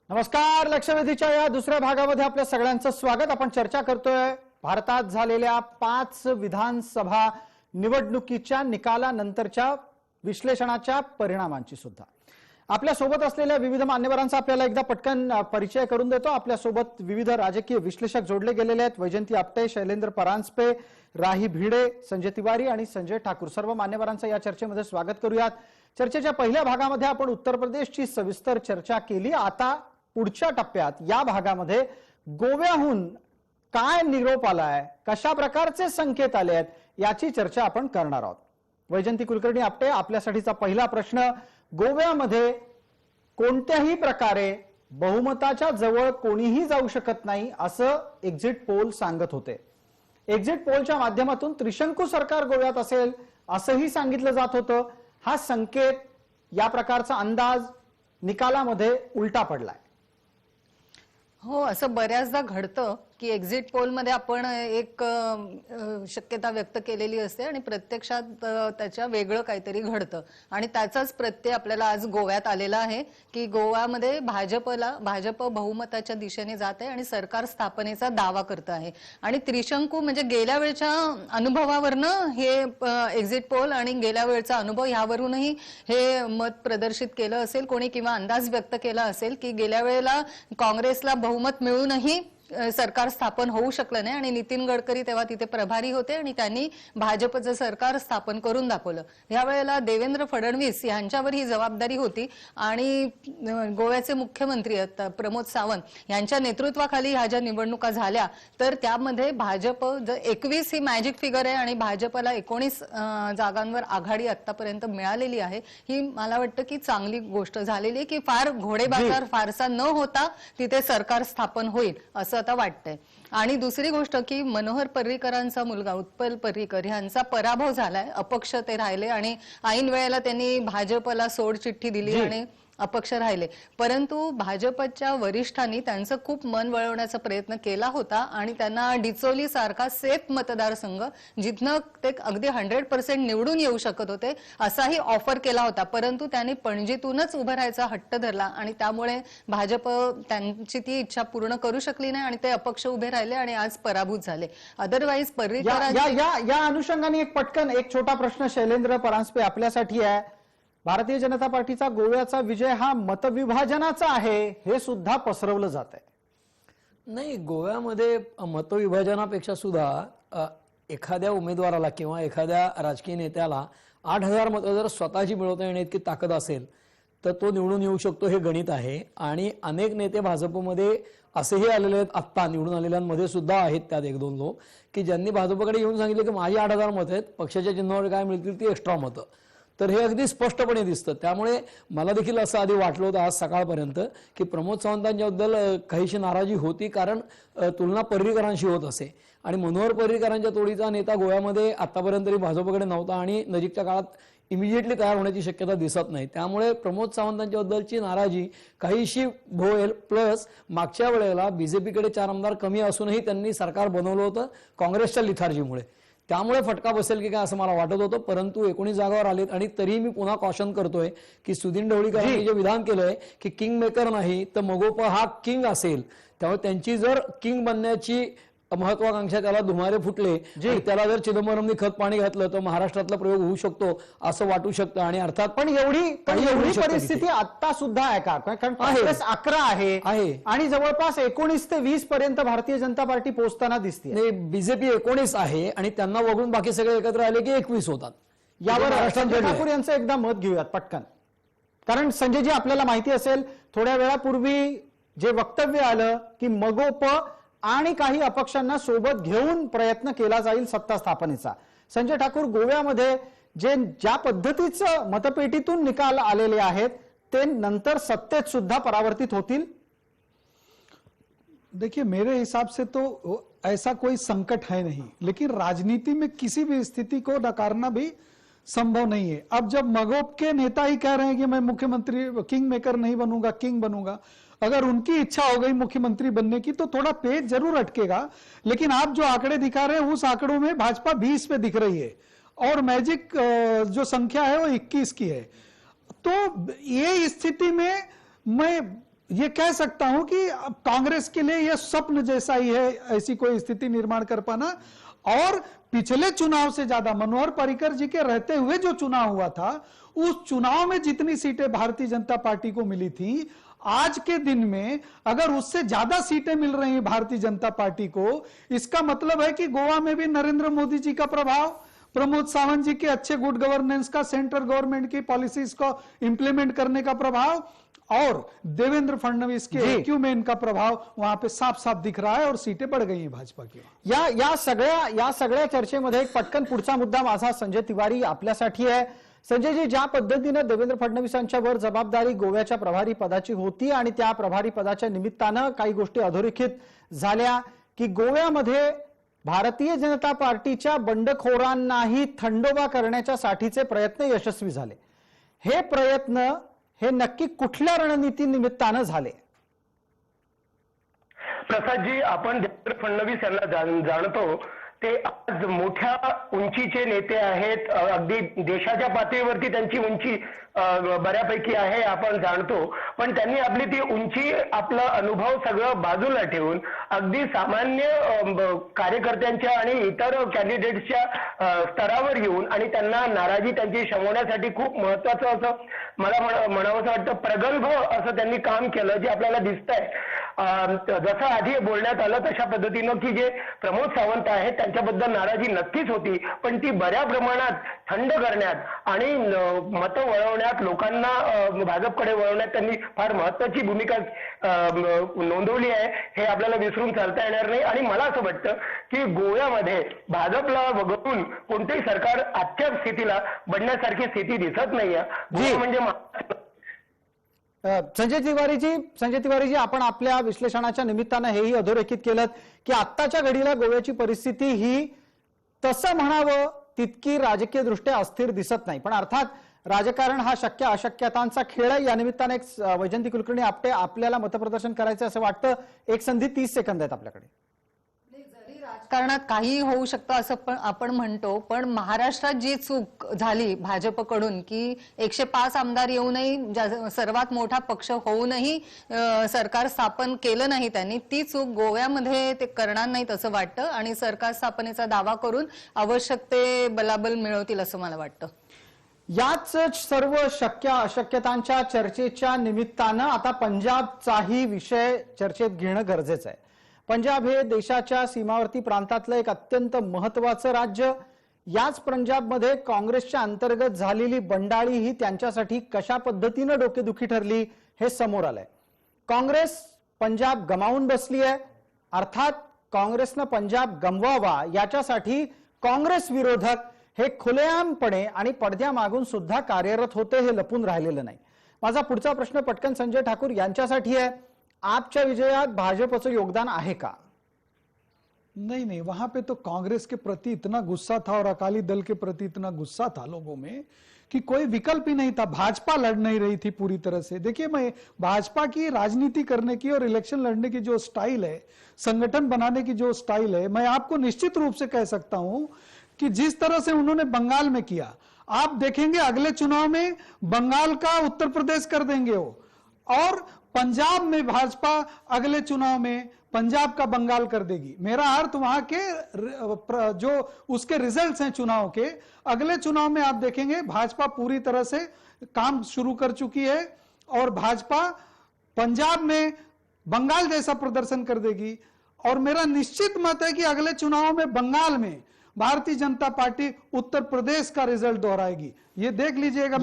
नमस्कार. लक्षवेधीच्या या दुसऱ्या भागामध्ये आपल्या सगळ्यांचं स्वागत. आपण चर्चा करतोय भारतात झालेल्या 5 विधानसभा निवडणुकीच्या निकालानंतरच्या विश्लेषणाच्या परिणामांची सुद्धा. आपल्या सोबत असलेल्या विविध मान्यवरांचा आपल्याला एकदा पटकन परिचय करून देतो. आपल्या सोबत विविध राजकीय विश्लेषक जोडले गेलेले आहेत. वैजंती आपटे, शैलेंद्र परांजपे, राही भिडे, संजय तिवारी आणि संजय ठाकूर. सर्व मान्यवरांचं या चर्चेमध्ये स्वागत करूयात. चर्चेच्या पहिल्या भागामध्ये आपण उत्तर प्रदेशची सविस्तर चर्चा केली. आता पुढच्या टप्प्यात या भागामध्ये गोव्याहून काय निरोप आलाय, कशा प्रकारचे संकेत आले आहेत याची चर्चा आपण करणार आहोत. वैजंती कुलकर्णी आपटे, आपल्यासाठीचा पहिला प्रश्न. गोव्यामध्ये कोणत्याही प्रकारे बहुमताच्या जवळ कोणीही जाऊ शकत नाही असं एक्झिट पोल सांगत होते. एक्झिट पोलच्या माध्यमातून त्रिशंकू सरकार गोव्यात असेल असंही सांगितलं जात होतं. हा संकेत, या प्रकारचा अंदाज निकालामध्ये उलटा पडलाय. हो, असं बऱ्याचदा घडतं की एक्झिट पोल मध्ये आपण एक शक्यता व्यक्त केलेली असते आणि प्रत्यक्षात त्याच्या वेगळं काहीतरी घडतं आणि त्याचाच प्रत्यय आपल्याला आज गोव्यात आलेला आहे की गोव्यामध्ये भाजप बहुमताच्या दिशेने जात आहे आणि सरकार स्थापनेचा दावा करत आहे. आणि त्रिशंकू म्हणजे गेल्या वेळच्या अनुभवावरनं हे एक्झिट पोल आणि गेल्या वेळचा अनुभव यावरूनही हे मत प्रदर्शित केलं असेल कोणी किंवा अंदाज व्यक्त केला असेल की गेल्या वेळेला काँग्रेसला बहुमत मिळूनही सरकार स्थापन होऊ शकलं नाही आणि नितीन गडकरी तेव्हा तिथे प्रभारी होते आणि त्यांनी भाजपचं सरकार स्थापन करून दाखवलं. यावेळेला देवेंद्र फडणवीस यांच्यावर ही जबाबदारी होती आणि गोव्याचे मुख्यमंत्री प्रमोद सावंत यांच्या नेतृत्वाखाली ह्या ज्या निवडणुका झाल्या तर त्यामध्ये भाजप 21 ही मॅजिक फिगर आहे आणि भाजपला 19 जागांवर आघाडी आतापर्यंत मिळालेली आहे. ही मला वाटतं की चांगली गोष्ट झालेली आहे की फार घोडेबाजार फारसा न होता तिथे सरकार स्थापन होईल असं आता वाटतंय. आणि दुसरी गोष्ट की मनोहर पर्रीकरांचा मुलगा उत्पल पर्रीकर यांचा पराभव झालाय. अपक्ष ते राहिले आणि ऐन वेळेला त्यांनी भाजपला सोडचिठ्ठी दिली आणि अपक्ष राहिले. परंतु भाजपच्या वरिष्ठांनी त्यांचं खूप मन वळवण्याचा प्रयत्न केला होता आणि त्यांना डिचोली सारखा सेफ मतदारसंघ जिथनं ते अगदी 100% निवडून येऊ शकत होते असाही ऑफर केला होता. परंतु त्यांनी पणजीतूनच उभं राहायचा हट्ट धरला आणि त्यामुळे भाजप त्यांची ती इच्छा पूर्ण करू शकली नाही आणि ते अपक्ष उभे राहिले आणि आज पराभूत झाले. अदरवाईज पर्रीकर या अनुषंगाने एक पटकन एक छोटा प्रश्न शैलेंद्र परांजपे आपल्यासाठी आहे. भारतीय जनता पार्टीचा गोव्याचा विजय हा मतविभाजनाचा आहे हे सुद्धा पसरवलं जात आहे. नाही, गोव्यामध्ये मतविभाजनापेक्षा सुद्धा एखाद्या उमेदवाराला किंवा एखाद्या राजकीय नेत्याला 8,000 मतं जर स्वतःची मिळवता येण्याची इतकी ताकद असेल तर तो निवडून येऊ शकतो, हे गणित आहे. आणि अनेक नेते भाजपमध्ये असेही आलेले आहेत, आत्ता निवडून आलेल्यांमध्ये सुद्धा आहेत त्यात 1-2 लोक की ज्यांनी भाजपकडे येऊन सांगितलं की माझी 8,000 मतं आहेत, पक्षाच्या चिन्हावर काय मिळतील ती एक्स्ट्रा मतं. तर हे अगदी स्पष्टपणे दिसतं. त्यामुळे मला देखील असं आधी वाटलं होतं आज सकाळपर्यंत की प्रमोद सावंतांच्याबद्दल काहीशी नाराजी होती कारण तुलना पर्रीकरांशी होत असे आणि मनोहर पर्रीकरांच्या तोडीचा नेता गोव्यामध्ये आतापर्यंत तरी भाजपकडे नव्हता आणि नजीकच्या काळात इमिजिएटली तयार होण्याची शक्यता दिसत नाही. त्यामुळे प्रमोद सावंतांच्याबद्दलची नाराजी काहीशी भोवेल. प्लस मागच्या वेळेला बीजेपीकडे 4 आमदार कमी असूनही त्यांनी सरकार बनवलं होतं काँग्रेसच्या लिथार्जीमुळे. त्यामुळे फटका बसेल की काय असं मला वाटत होतं. परंतु 19 जागावर आलेत आणि तरीही मी पुन्हा कॉशन करतोय की सुदीन ढवळीकरांनी जे विधान केलंय की किंग मेकर नाही तर मगोपा हा किंग असेल, त्यामुळे त्यांची जर किंग बनण्याची महत्वाकांक्षा त्याला धुमारे फुटले त्याला जर चिदंबरमनी खत पाणी घातलं तर महाराष्ट्रातला प्रयोग होऊ शकतो असं वाटू शकतं. आणि अर्थात पण एवढी परिस्थिती आता सुद्धा आहे का? कारण काँग्रेस 11 आहे आणि जवळपास 19 ते 20 पर्यंत भारतीय जनता पार्टी पोहोचताना दिसते. नाही, बीजेपी 19 आहे आणि त्यांना वगळून बाकी सगळे एकत्र आले की 21 होतात. यावर संजय ठाकूर यांचं एकदा मत घेऊयात पटकन. कारण संजयजी, आपल्याला माहिती असेल थोड्या वेळापूर्वी जे वक्तव्य आलं की मगोप आणि काही अपक्षांना सोबत घेऊन प्रयत्न केला जाईल सत्ता स्थापनेचा. संजय ठाकूर, गोव्यामध्ये ज्या पद्धतीचं मतपेटीतून निकाल आलेले आहेत ते नंतर सत्तेत सुद्धा परावर्तित होतील. देखिए, मेरे हिसाब से तो ऐसा कोई संकट है नहीं, लेकिन राजनीति में किसी भी स्थिति को नकारना भी संभव नहीं है. अब जब मगोप के नेता ही कह रहे हैं कि मैं मुख्यमंत्री किंग मेकर नहीं बनूंगा, किंग बनूंगा, अगर उनकी इच्छा हो गई मुख्यमंत्री बनने की तो थोड़ा पेज जरूर अटकेगा. लेकिन आप जो आंकड़े दिखा रहे हैं उस आंकड़ों में भाजपा 20 पे दिख रही है और मैजिक जो संख्या है वो 21 की है. तो ये स्थिति में मैं ये कह सकता हूं कि अब कांग्रेस के लिए यह स्वप्न जैसा ही है ऐसी कोई स्थिति निर्माण कर पाना। और पिछले चुनाव से ज्यादा मनोहर पर्रिकर जी के रहते हुए जो चुनाव हुआ था, उस चुनाव में जितनी सीटें भारतीय जनता पार्टी को मिली थी, आज के दिन में अगर उससे ज्यादा सीटें मिल रही हैं भारतीय जनता पार्टी को, इसका मतलब है कि गोवा में भी नरेंद्र मोदी जी का प्रभाव, प्रमोद सावंत जी के अच्छे गुड गवर्नेंस का, सेंट्रल गवर्नमेंट की पॉलिसीज को इंप्लीमेंट करने का प्रभाव और देवेंद्र फडणवीस के एक्यूमेन का प्रभाव वहां पे साफ साफ दिख रहा है और सीटें बढ़ गई हैं भाजपा की। या सगळ्या चर्चेमध्ये एक पटकन पुढचा मुद्दा माझा संजय तिवारी आपल्यासाठी आहे। संजयजी, ज्या पद्धतीने देवेंद्र फडणवीसांच्यावर जबाबदारी गोव्याच्या प्रभारी पदाची होती आणि त्या प्रभारी पदाच्या निमित्तानं काही गोष्टी अधोरेखित झाल्या की गोव्यामध्ये भारतीय जनता पार्टीच्या बंडखोरांनाही थंडोबा करण्याच्या साठीचे प्रयत्न यशस्वी झाले। हे प्रयत्न हे नक्की कुठल्या रणनीती निमित्तानं झाले? प्रसादजी, आपण देवेंद्र फडणवीस यांना जाणतो, ते आज मोठ्या उंचीचे नेते आहेत, अगदी देशाच्या पातळीवरती त्यांची उंची बऱ्यापैकी आहे आपण जाणतो, पण त्यांनी आपली ती उंची, आपला अनुभव सगळं बाजूला ठेवून अगदी सामान्य कार्यकर्त्यांच्या आणि इतर कॅन्डिडेट्सच्या स्तरावर येऊन आणि त्यांना नाराजी त्यांची शमवण्यासाठी खूप महत्वाचं असं मला म्हणावंसं वाटतं प्रगल्भ असं त्यांनी काम केलं, जे आपल्याला दिसतंय। जसं आधी बोलण्यात आलं तशा पद्धतीनं की जे प्रमोद सावंत आहेत त्यांच्याबद्दल नाराजी नक्कीच होती, पण ती बऱ्या प्रमाणात थंड करण्यात आणि मतं वळवण्यात, लोकांना भाजपकडे वळवण्यात त्यांनी फार महत्वाची भूमिका नोंदवली आहे, हे आपल्याला विसरून चालता येणार नाही। आणि मला असं वाटतं की गोव्यामध्ये भाजपला वगळून कोणतेही सरकार आजच्या स्थितीला बनण्यासारखी स्थिती दिसत नाहीये। गोवा म्हणजे संजय तिवारीजी, आपण आपल्या विश्लेषणाच्या निमित्तानं हेही अधोरेखित केलं की आत्ताच्या घडीला गोव्याची परिस्थिती ही तसं म्हणावं तितकी राजकीय दृष्ट्या अस्थिर दिसत नाही, पण अर्थात राजकारण हा शक्य अशक्यतांचा खेळ आहे। या निमित्तानं एक वैजंती कुलकर्णी आपटे, आपल्याला मतप्रदर्शन करायचं असं वाटतं, एक संधी 30 सेकंद आहेत आपल्याकडे। राजकारणात काही होऊ शकतं असं पण आपण म्हणतो, पण महाराष्ट्रात जी चूक झाली भाजपकडून की 105 आमदार येऊनही, सर्वात मोठा पक्ष होऊनही सरकार स्थापन केलं नाही त्यांनी, ती चूक गोव्यामध्ये ते करणार नाहीत असं वाटतं आणि सरकार स्थापनेचा दावा करून आवश्यक ते बलाबल मिळवतील असं मला वाटतं। याच सर्व शक्य अशक्यतांच्या चर्चेच्या निमित्तानं आता पंजाबचाही विषय चर्चेत घेणं गरजेचं आहे। पंजाब हे देशाच्या सीमावर्ती प्रांतातलं एक अत्यंत महत्त्वाचं राज्य। याच पंजाबमध्ये काँग्रेसच्या अंतर्गत झालेली बंडाळी ही त्यांच्यासाठी कशा पद्धतीनं डोकेदुखी ठरली हे समोर आलंय। काँग्रेस पंजाब गमावून बसली आहे, अर्थात काँग्रेसनं पंजाब गमवावा याच्यासाठी काँग्रेस विरोधक हे खुलेआमपणे आणि पडद्यामागून सुद्धा कार्यरत होते, हे लपून राहिलेलं नाही। माझा पुढचा प्रश्न पटकन संजय ठाकूर यांच्यासाठी आहे, आपच्या विजयात भाजपचं योगदान आहे का? नहीं, वहां पे तो कांग्रेस के प्रति इतना गुस्सा था और अकाली दल के प्रति इतना गुस्सा था लोगों में कि कोई विकल्प ही नहीं था। भाजपा लड़ नहीं रही थी पूरी तरह से। देखिए, मैं भाजपा की राजनीति करने की और इलेक्शन लड़ने की जो स्टाइल है, संगठन बनाने की जो स्टाइल है, मैं आपको निश्चित रूप से कह सकता हूं कि जिस तरह से उन्होंने बंगाल में किया, आप देखेंगे अगले चुनाव में बंगाल का उत्तर प्रदेश कर देंगे वो, और पंजाब में भाजपा अगले चुनाव में पंजाब का बंगाल कर देगी। मेरा अर्थ वहां के जो उसके रिजल्ट्स हैं चुनाव के, अगले चुनाव में आप देखेंगे भाजपा पूरी तरह से काम शुरू कर चुकी है और भाजपा पंजाब में बंगाल जैसा प्रदर्शन कर देगी। और मेरा निश्चित मत है कि अगले चुनाव में बंगाल में भारतीय जनता पार्टी उत्तर प्रदेश का रिजल्ट दोहराएगी। ये देख लीजिएगा।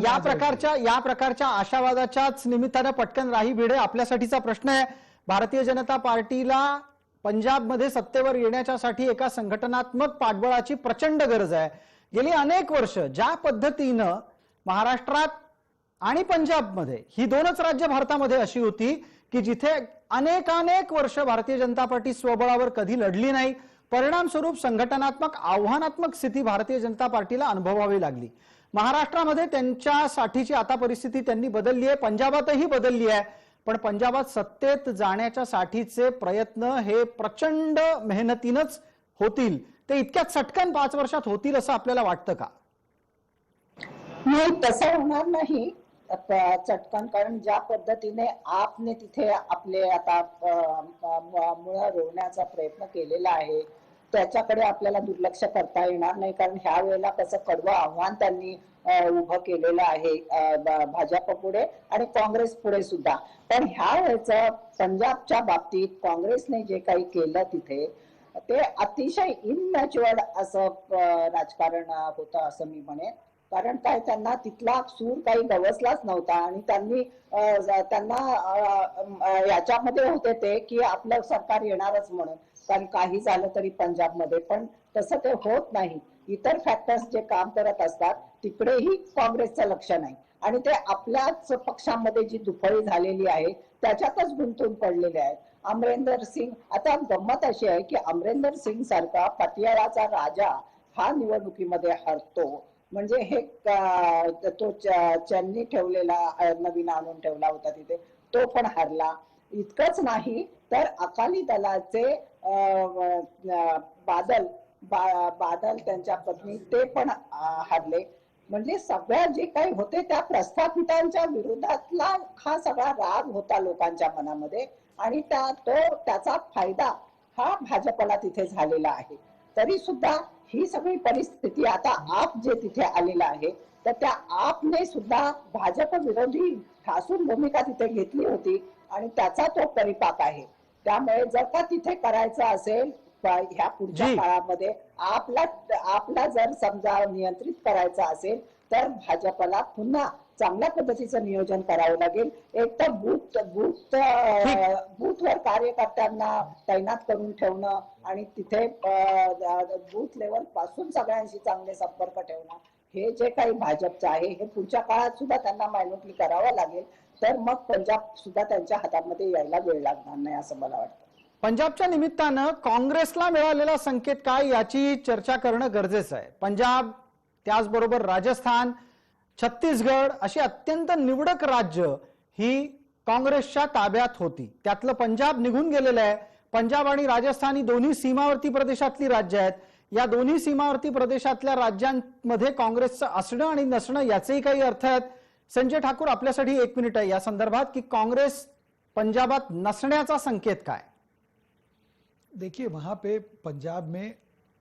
या प्रकारच्या आशावादाच्याच निमित्तानं पटकन राही भिडे, आपल्यासाठीचा प्रश्न आहे, भारतीय जनता पार्टीला पंजाबमध्ये सत्तेवर येण्याच्यासाठी एका संघटनात्मक पाठबळाची प्रचंड गरज आहे। गेली अनेक वर्ष ज्या पद्धतीनं महाराष्ट्रात आणि पंजाबमध्ये, ही दोनच राज्य भारतामध्ये अशी होती की जिथे अनेक वर्ष भारतीय जनता पार्टी स्वबळावर कधी लढली नाही, परिणाम स्वरूप संघटनात्मक आव्हानात्मक स्थिती भारतीय जनता पार्टीला अनुभवावी लागली। महाराष्ट्रामध्ये त्यांच्यासाठीची आता परिस्थिती त्यांनी बदलली आहे, पंजाबातही बदलली आहे, पण पंजाबात सत्तेत जाण्याच्या साठीचे प्रयत्न हे प्रचंड मेहनतीनंच होतील, ते इतक्यात सटकन 5 वर्षात होतील असं आपल्याला वाटतं का? नाही, तसं होणार नाही। चटकन, कारण ज्या पद्धतीने आपने तिथे आपले आता मुळं रोवण्याचा प्रयत्न केलेला आहे त्याच्याकडे आपल्याला दुर्लक्ष करता येणार नाही, कारण ह्या वेळेला कसं कडवं आव्हान त्यांनी उभं केलेलं आहे भाजप पुढे आणि काँग्रेस पुढे सुद्धा. पण ह्या वेळेचं पंजाबच्या बाबतीत काँग्रेसने जे काही केलं तिथे ते अतिशय इनमॅच्युअर्ड असं राजकारण होतं असं मी म्हणेन. कारण काय त्यांना तिथला सूर काही गवसलाच नव्हता आणि त्यांना याच्यामध्ये होते ते की आपलं सरकार येणारच म्हणून, कारण काही झालं तरी पंजाबमध्ये. पण तसं ते होत नाही. इतर फॅक्टर्स जे काम करत असतात तिकडेही काँग्रेसचं लक्ष नाही आणि ते आपल्याच पक्षामध्ये जी दुफळी झालेली आहे त्याच्यातच गुंतून पडलेले आहेत. अमरिंदर सिंग, आता गंमत अशी आहे की अमरिंदर सिंग सारखा पटियालाचा राजा हा निवडणुकीमध्ये हरतो, म्हणजे हे तो चेन्नी ठेवलेला नवीन आणून ठेवला होता तिथे तो पण हरला. इतकंच नाही तर अकाली दलाचे बादल त्यांच्या पत्नी ते पण हरले. म्हणजे सगळ्या जे काही होते त्या प्रस्थापितांच्या विरोधातला हा सगळा राग होता लोकांच्या मनामध्ये आणि त्याचा फायदा हा भाजपला तिथे झालेला आहे. तरी सुद्धा ही सगळी परिस्थिती आता आप जे तिथे आलेला आहे तर त्या आपने सुद्धा भाजप विरोधी ठासून भूमिका तिथे घेतली होती आणि त्याचा तो परिपाक आहे. त्यामुळे जर का तिथे करायचं असेल ह्या पुढच्या काळामध्ये आपला जर समजा नियंत्रित करायचं असेल तर भाजपला पुन्हा चांगल्या पद्धतीचं नियोजन करावं लागेल. एक तर बूथवर कार्यकर्त्यांना तैनात करून ठेवणं आणि तिथे बूथ लेवल पासून सगळ्यांशी चांगले संपर्क ठेवणं, हे जे काही भाजपचं आहे हे पुढच्या काळात सुद्धा त्यांना मॅन्युटली करावं लागेल. तर मग पंजाब सुद्धा त्यांच्या हातामध्ये यायला वेळ लागणार नाही असं मला वाटतं. पंजाबच्या निमित्तानं काँग्रेसला मिळालेला संकेत काय याची चर्चा करणं गरजेचं आहे. पंजाब, त्याचबरोबर राजस्थान, छत्तीसगड अशी अत्यंत निवडक राज्य ही काँग्रेसच्या ताब्यात होती. त्यातलं पंजाब निघून गेलेलं आहे. पंजाब आणि राजस्थान ही दोन्ही सीमावर्ती प्रदेशातली राज्य आहेत. या दोन्ही सीमावर्ती प्रदेशातल्या राज्यांमध्ये काँग्रेसचं असणं आणि नसणं याचेही काही अर्थ आहेत. संजय ठाकूर, आपल्यासाठी 1 मिनिट आहे या संदर्भात की काँग्रेस पंजाबात नसण्याचा संकेत काय? देखिए वहां पे पंजाब में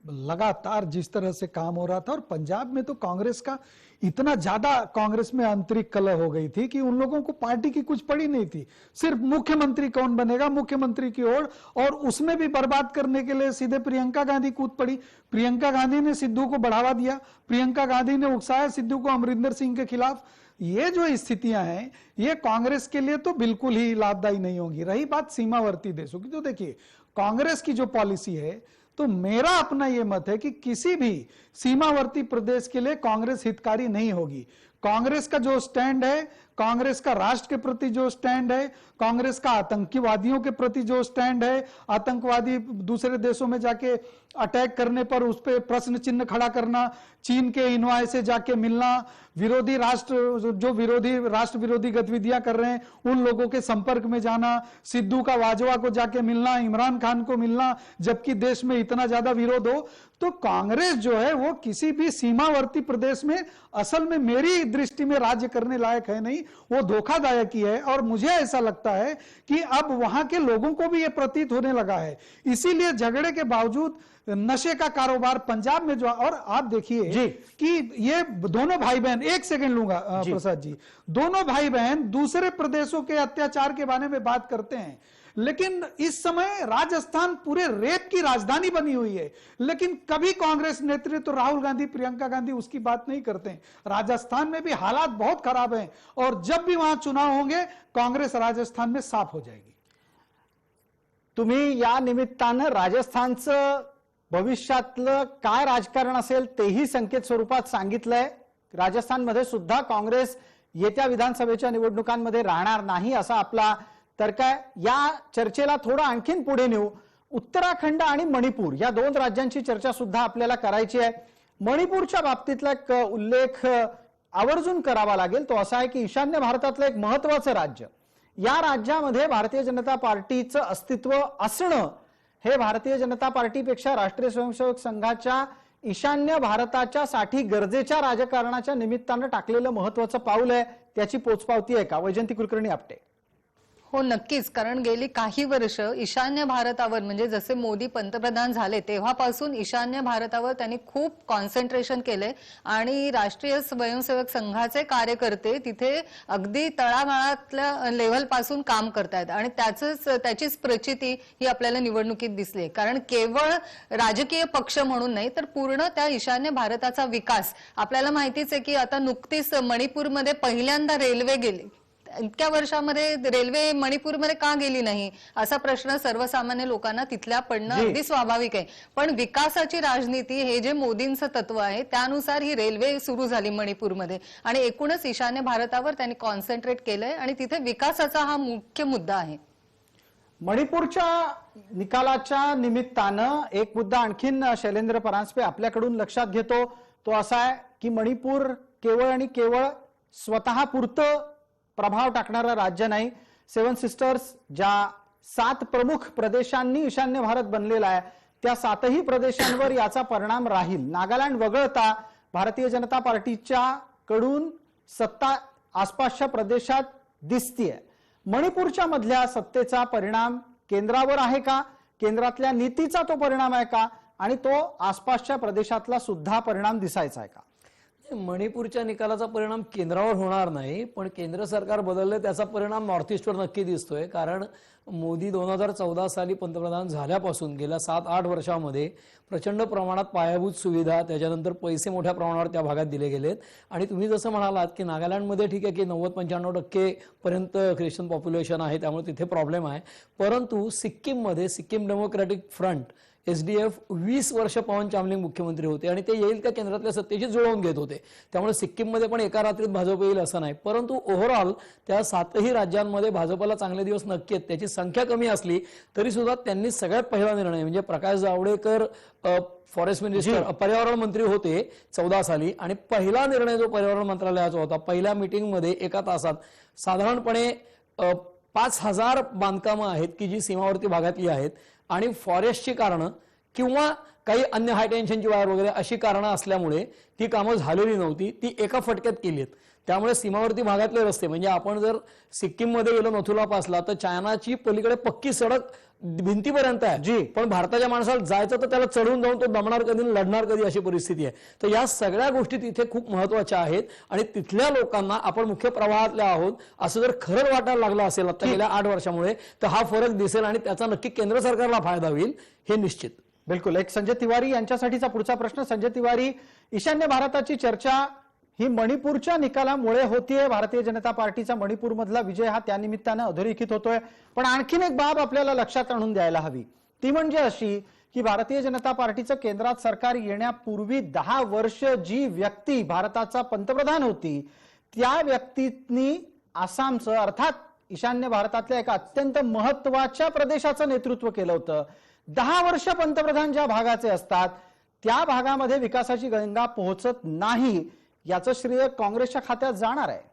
लगातार जिस तरह से काम हो रहा था और पंजाब में तो कांग्रेस का इतना ज्यादा कांग्रेस में आंतरिक कलह हो गई थी कि उन लोगों को पार्टी की कुछ पड़ी नहीं थी, सिर्फ मुख्यमंत्री कौन बनेगा मुख्यमंत्री की ओर, और उसमें भी बर्बाद करने के लिए सीधे प्रियंका गांधी कूद पड़ी। प्रियंका गांधी ने सिद्धू को बढ़ावा दिया, प्रियंका गांधी ने उकसाया सिद्धू को अमरिंदर सिंह के खिलाफ। ये जो स्थितियां हैं ये कांग्रेस के लिए तो बिल्कुल ही लाभदायी नहीं होगी। रही बात सीमावर्ती देशों की, तो देखिए कांग्रेस की जो पॉलिसी है तो मेरा अपना ये मत है कि किसी भी सीमावर्ती प्रदेश के लिए कांग्रेस हितकारी नहीं होगी। कांग्रेस का जो स्टैंड है, कांग्रेस का राष्ट्र के प्रति जो स्टैंड है, कांग्रेस का आतंकवादियों के प्रति जो स्टैंड है, आतंकवादी दूसरे देशों में जाके अटैक करने पर उस पर प्रश्न चिन्ह खड़ा करना, चीन के इन्वाय से जाके मिलना, विरोधी राष्ट्र जो राष्ट्र विरोधी गतिविधियां कर रहे हैं उन लोगों के संपर्क में जाना, सिद्धू का वाजवा को जाके मिलना, इमरान खान को मिलना, जबकि देश में इतना ज्यादा विरोध हो, तो कांग्रेस जो है वो किसी भी सीमावर्ती प्रदेश में असल में मेरी दृष्टि में राज्य करने लायक है नहीं, वो धोखादायक ही है। और मुझे ऐसा लगता है कि अब वहां के लोगों को भी ये प्रतीत होने लगा है, इसीलिए झगड़े के बावजूद नशे का कारोबार पंजाब में जो, और आप देखिए कि ये दोनों भाई बहन, 1 सेकंड लूंगा प्रसाद जी, दोनों भाई बहन दूसरे प्रदेशों के अत्याचार के बारे में बात करते हैं, लेकिन इस समय राजस्थान पूरे रेप की राजधानी बनी हुई है, लेकिन कभी कांग्रेस नेतृत्व राहुल गांधी, प्रियंका गांधी उसकी बात नहीं करते हैं। राजस्थान में भी हालात बहुत खराब हैं और जब भी वहां चुनाव होंगे कांग्रेस राजस्थान में साफ हो जाएगी। तुम्ही या निमित्तानं राजस्थानचं भविष्यातलं काय राजकारण असेल तेही संकेत स्वरूपात सांगितलंय। राजस्थानमध्ये सुद्धा काँग्रेस येत्या विधानसभेच्या निवडणुकांमध्ये राहणार नाही असा आपला तर्क आहे। या चर्चेला थोडं आणखीन पुढे नेऊ। उत्तराखंड आणि मणिपूर या 2 राज्यांची चर्चा सुद्धा आपल्याला करायची आहे। मणिपूरच्या बाबतीतला एक उल्लेख आवर्जून करावा लागेल, तो असा आहे की ईशान्य भारतातलं एक महत्त्वाचं राज्य, या राज्यामध्ये भारतीय जनता पार्टीचं अस्तित्व असणं हे भारतीय जनता पार्टीपेक्षा राष्ट्रीय स्वयंसेवक संघाच्या ईशान्य भारताच्या साठी गरजेच्या राजकारणाच्या निमित्तानं टाकलेलं महत्वाचं पाऊल आहे, त्याची पोचपावती आहे का? वैजंती कुलकर्णी आपटे. हो नक्कीच, कारण गेली काही वर्ष ईशान्य भारतावर म्हणजे जसे मोदी पंतप्रधान झाले तेव्हापासून ईशान्य भारतावर त्यांनी खूप कॉन्सन्ट्रेशन केले आणि राष्ट्रीय स्वयंसेवक संघाचे कार्यकर्ते तिथे अगदी तळागाळातल्या लेव्हल पासून काम करतायत आणि त्याचीच प्रचिती ही आपल्याला निवडणुकीत दिसली. कारण केवळ राजकीय पक्ष म्हणून नाही तर पूर्ण त्या ईशान्य भारताचा विकास. आपल्याला माहितीच आहे की आता नुकतीच मणिपूरमध्ये पहिल्यांदा रेल्वे गेली. इतक्या वर्षामध्ये रेल्वे मणिपूरमध्ये का गेली नाही असा प्रश्न सर्वसामान्य लोकांना तिथल्या पडणं अगदी स्वाभाविक आहे. पण विकासाची राजनीती हे जे मोदींचं तत्व आहे त्यानुसार ही रेल्वे सुरू झाली मणिपूरमध्ये आणि एकूणच ईशान्य भारतावर त्यांनी कॉन्सन्ट्रेट केलंय आणि तिथे विकासाचा हा मुख्य मुद्दा आहे. मणिपूरच्या निकालाच्या निमित्तानं एक मुद्दा आणखीन शैलेंद्र परांजपे आपल्याकडून लक्षात घेतो, तो असा आहे की मणिपूर केवळ आणि केवळ स्वतःपुरतं प्रभाव टाकणारं राज्य नाही. 7 सिस्टर्स ज्या 7 प्रमुख प्रदेशांनी ईशान्य भारत बनलेला आहे त्या 7ही प्रदेशांवर याचा परिणाम राहील. नागालँड वगळता भारतीय जनता पार्टीच्या कडून सत्ता आसपासच्या प्रदेशात दिसतीये. मणिपूरच्या मधल्या सत्तेचा परिणाम केंद्रावर आहे का? केंद्रातल्या नीतीचा तो परिणाम आहे का? आणि तो आसपासच्या प्रदेशातला सुद्धा परिणाम दिसायचा आहे का? मणिपूरच्या निकालाचा परिणाम केंद्रावर होणार नाही, पण केंद्र सरकार बदलले त्याचा परिणाम नॉर्थ ईस्टवर नक्की दिसतोय. कारण मोदी 2014 साली पंतप्रधान झाल्यापासून गेल्या 7-8 वर्षांमध्ये प्रचंड प्रमाणात पायाभूत सुविधा, त्याच्यानंतर पैसे मोठ्या प्रमाणावर त्या भागात दिले गेलेत. आणि तुम्ही जसं म्हणालात की नागालँडमध्ये ठीक आहे की 90-95% पर्यंत ख्रिश्चन पॉप्युलेशन आहे, त्यामुळे तिथे प्रॉब्लेम आहे. परंतु सिक्कीममध्ये सिक्कीम डेमोक्रॅटिक फ्रंट SDF 20 वर्ष पवन चामलिंग मुख्यमंत्री होते आणि ते येईल त्या केंद्रातल्या सत्तेशी जुळवून घेत होते. त्यामुळे सिक्कीममध्ये पण एका रात्रीत भाजप येईल असं नाही. परंतु ओव्हरऑल त्या 7ही राज्यांमध्ये भाजपला चांगले दिवस नक्की आहेत. त्याची संख्या कमी असली तरी सुद्धा त्यांनी सगळ्यात पहिला निर्णय म्हणजे प्रकाश जावडेकर फॉरेस्ट मिनिस्टर पर्यावरण मंत्री होते 14 साली आणि पहिला निर्णय जो पर्यावरण मंत्रालयाचा होता, पहिल्या मीटिंगमध्ये एका तासात साधारणपणे 5000 बांधकामं आहेत की जी सीमावर्ती भागातली आहेत आणि फॉरेस्टची कारणं किंवा काही अन्य हाय टेन्शनची वायर वगैरे अशी कारणं असल्यामुळे ती कामं झालेली नव्हती, ती एका फटक्यात केली आहेत. त्यामुळे सीमावर्ती भागातले रस्ते म्हणजे आपण जर सिक्कीममध्ये गेलो नथुला पासला तर चायनाची पलीकडे पक्की सडक भिंतीपर्यंत आहे जी, पण भारताच्या माणसाला जायचं तर त्याला चढून जाऊन तो दमणार कधी लढणार कधी अशी परिस्थिती आहे. तर या सगळ्या गोष्टी तिथे खूप महत्वाच्या आहेत आणि तिथल्या लोकांना आपण मुख्य प्रवाहातल्या आहोत असं जर खरंच वाटायला लागलं असेल आता गेल्या 8 वर्षामुळे तर हा फरक दिसेल आणि त्याचा नक्की केंद्र सरकारला फायदा होईल हे निश्चित. बिलकुल. एक संजय तिवारी यांच्यासाठीचा पुढचा प्रश्न. संजय तिवारी, ईशान्य भारताची चर्चा ही मणिपूरच्या निकालामुळे होतीये. भारतीय जनता पार्टीचा मणिपूर मधला विजय हा त्या निमित्तानं अधोरेखित होतोय. पण आणखीन एक बाब आपल्याला लक्षात आणून द्यायला हवी, ती म्हणजे अशी की भारतीय जनता पार्टीचं केंद्रात सरकार येण्यापूर्वी 10 वर्ष जी व्यक्ती भारताचा पंतप्रधान होती त्या व्यक्तींनी आसामचं अर्थात ईशान्य भारतातल्या एका अत्यंत महत्वाच्या प्रदेशाचं नेतृत्व केलं होतं. 10 वर्ष पंतप्रधान ज्या भागाचे असतात त्या भागामध्ये विकासाची गंगा पोहोचत नाही याचं श्रेय काँग्रेसच्या खात्यात जाणार आहे.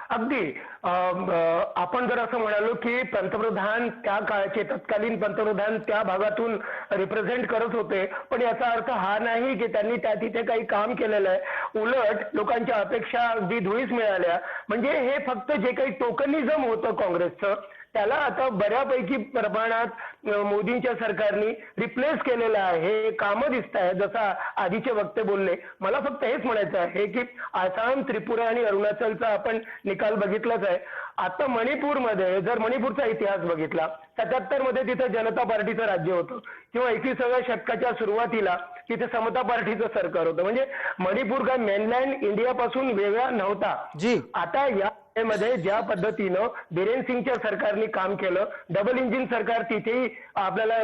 अगदी आपण जर असं म्हणालो की पंतप्रधान त्या काळाचे तत्कालीन पंतप्रधान त्या भागातून रिप्रेझेंट करत होते, पण याचा अर्थ हा नाही की त्यांनी त्या तिथे काही काम केलेलं आहे. उलट लोकांच्या अपेक्षा अगदी धुळीस मिळाल्या. म्हणजे हे फक्त जे काही टोकनिझम होतं काँग्रेसचं त्याला आता बऱ्यापैकी प्रमाणात मोदींच्या सरकारने रिप्लेस केलेलं आहे. कामं दिसत आहेत जसा आधीचे वक्ते बोलले. मला फक्त हेच म्हणायचं आहे की आसाम, त्रिपुरा आणि अरुणाचलचा आपण निकाल बघितलाच आहे. आता मणिपूरमध्ये जर मणिपूरचा इतिहास बघितला 77 मध्ये तिथे जनता पार्टीचं राज्य होतं किंवा 21व्या शतकाच्या सुरुवातीला तिथे समता पार्टीचं सरकार होतं. म्हणजे मणिपूर काय मेनलँड इंडियापासून वेगळा नव्हता जी. आता या मध्ये ज्या पद्धतीनं बिरेन सिंगच्या सरकारने काम केलं, डबल इंजिन सरकार तिथेही आपल्याला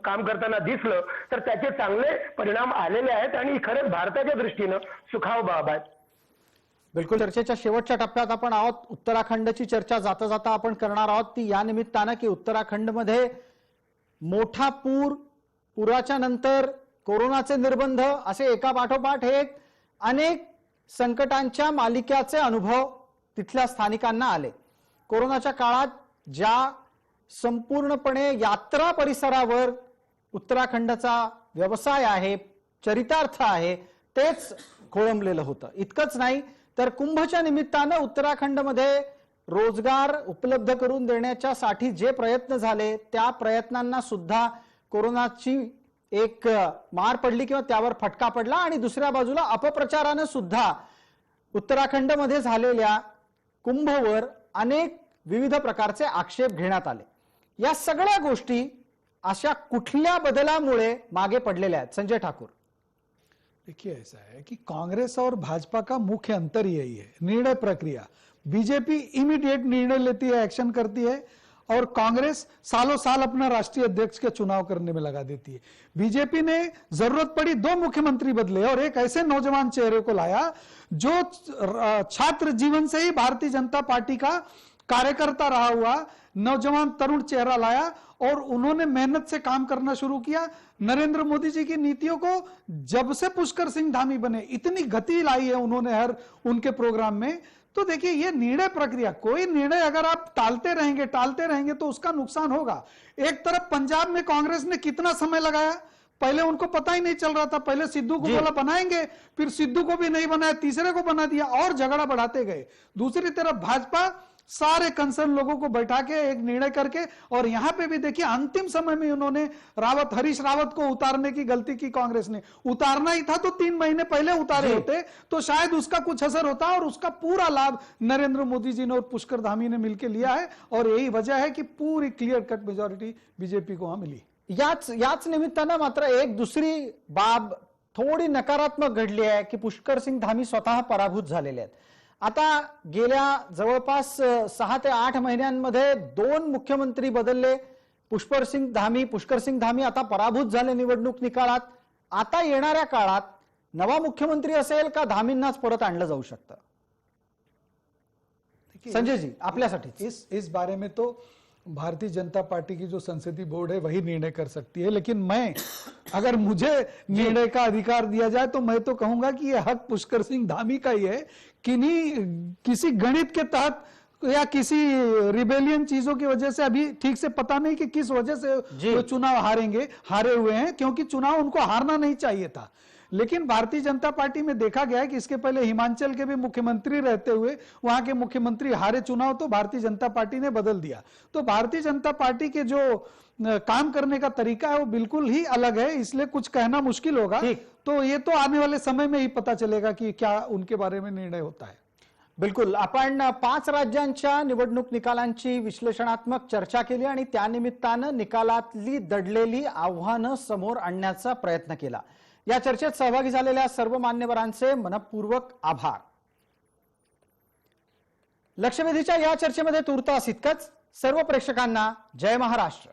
काम करताना दिसलं, तर त्याचे चांगले परिणाम आलेले आहेत आणि खरंच भारताच्या दृष्टीनं सुखाव बाब आहे. बिलकुल. चर्चेच्या शेवटच्या टप्प्यात आपण आहोत. उत्तराखंडची चर्चा जाता जाता आपण करणार आहोत ती या निमित्तानं की उत्तराखंडमध्ये मोठा पूर, पुराच्या नंतर कोरोनाचे निर्बंध असे एका पाठोपाठ हे अनेक संकटांच्या मालिक्याचे अनुभव तिथल्या स्थानिकांना आले. कोरोनाच्या काळात ज्या संपूर्णपणे यात्रा परिसरावर उत्तराखंडचा व्यवसाय आहे, चरितार्थ आहे, तेच खोळंबलेलं होतं. इतकंच नाही तर कुंभच्या निमित्तानं उत्तराखंडमध्ये रोजगार उपलब्ध करून देण्याच्या साठी जे प्रयत्न झाले त्या प्रयत्नांना सुद्धा कोरोनाची एक मार पडली किंवा त्यावर फटका पडला आणि दुसऱ्या बाजूला अपप्रचारानं सुद्धा उत्तराखंडमध्ये झालेल्या कुंभवर अनेक विविध प्रकारचे आक्षेप घेण्यात आले. या सगळ्या गोष्टी अशा कुठल्या बदलामुळे मागे पडलेल्या आहेत संजय ठाकूर? देखिए ऐसा है कि कांग्रेस और भाजपा का मुख्य अंतर यही है, निर्णय प्रक्रिया. बीजेपी इमीडिएट निर्णय लेती है, एक्शन करती है, और कांग्रेस सालों साल अपना राष्ट्रीय अध्यक्ष के चुनाव करने में लगा देती है. बीजेपी ने जरूरत पड़ी 2 मुख्यमंत्री बदले और एक ऐसे नौजवान चेहरे को लाया जो छात्र जीवन से ही भारतीय जनता पार्टी का कार्यकर्ता रहा हुआ नौजवान तरुण चेहरा लाया और उन्होंने मेहनत से काम करना शुरू किया. नरेंद्र मोदी जी की नीतियों को जब से पुष्कर सिंह धामी बने इतनी गति लाई है उन्होंने हर उनके प्रोग्राम में. तो देखिए ये निर्णय प्रक्रिया, कोई निर्णय अगर आप टालते रहेंगे तो उसका नुकसान होगा. एक तरफ पंजाब में कांग्रेस ने कितना समय लगाया, पहले उनको पता ही नहीं चल रहा था. पहले सिद्धू को बोला बनाएंगे, फिर सिद्धू को भी नहीं बनाया, तीसरे को बना दिया और झगड़ा बढ़ाते गए. दूसरी तरफ भाजपा सारे कंसर्न लोगों को बैठा के एक निर्णय करके, और यहां पे भी देखिए अंतिम समय में उन्होंने हरीश रावत को उतारने की गलती की. कांग्रेस ने उतारना ही था तो 3 महीने पहले उतारे होते तो शायद उसका कुछ असर होता, और उसका पूरा लाभ नरेंद्र मोदी जी ने और पुष्कर धामी ने मिलकर लिया है. और यही वजह है कि पूरी क्लियर कट मेजॉरिटी बीजेपी को वहां मिली. याच निमित्तानं मात्र एक दुसरी बाब थोडी नकारात्मक घडली आहे की पुष्कर सिंग धामी स्वतः पराभूत झालेले आहेत. आता गेल्या जवळपास 6 ते 8 महिन्यांमध्ये 2 मुख्यमंत्री बदलले. पुष्कर सिंग धामी आता पराभूत झाले निवडणूक निकालात. आता येणाऱ्या काळात नवा मुख्यमंत्री असेल का धामींनाच परत आणलं जाऊ शकतं? संजय जी आपल्यासाठी इस बारे में तो भारतीय जनता पार्टी की जो संसदीय बोर्ड है वही निर्णय कर सकती है. लेकिन मैं अगर मुझे निर्णय का अधिकार दिया जाए तो मैं तो कहूंगा कि यह हक पुष्कर सिंह धामी का ही है. किसी गणित के तहत या किसी रिबेलियन चीजों की वजह से अभी ठीक से पता नहीं कि किस वजह से वो चुनाव हारे हुए हैं, क्योंकि चुनाव उनको हारना नहीं चाहिए था. लेकिन भारतीय जनता पार्टी में देखा गया है कि इसके पहले हिमाचल के भी मुख्यमंत्री रहते हुए वहां के मुख्यमंत्री हारे चुनाव तो भारतीय जनता पार्टी ने बदल दिया. तो भारतीय जनता पार्टी के जो काम करने का तरीका है वो बिल्कुल ही अलग है, इसलिए कुछ कहना मुश्किल होगा. तो ये तो आने वाले समय में ही पता चलेगा कि क्या उनके बारे में निर्णय होता है. बिलकुल. आपण 5 राज्यांच्या निवडणूक निकालांची विश्लेषणात्मक चर्चा केली आणि त्यानिमित्तानं निकालातली दडलेली आव्हानं समोर आणण्याचा प्रयत्न केला. या चर्चेत सहभागी झालेल्या सर्व मान्यवरांचे मनपूर्वक आभार. लक्षवेधीच्या या चर्चेमध्ये तूर्तास इतकंच. सर्व प्रेक्षकांना जय महाराष्ट्र.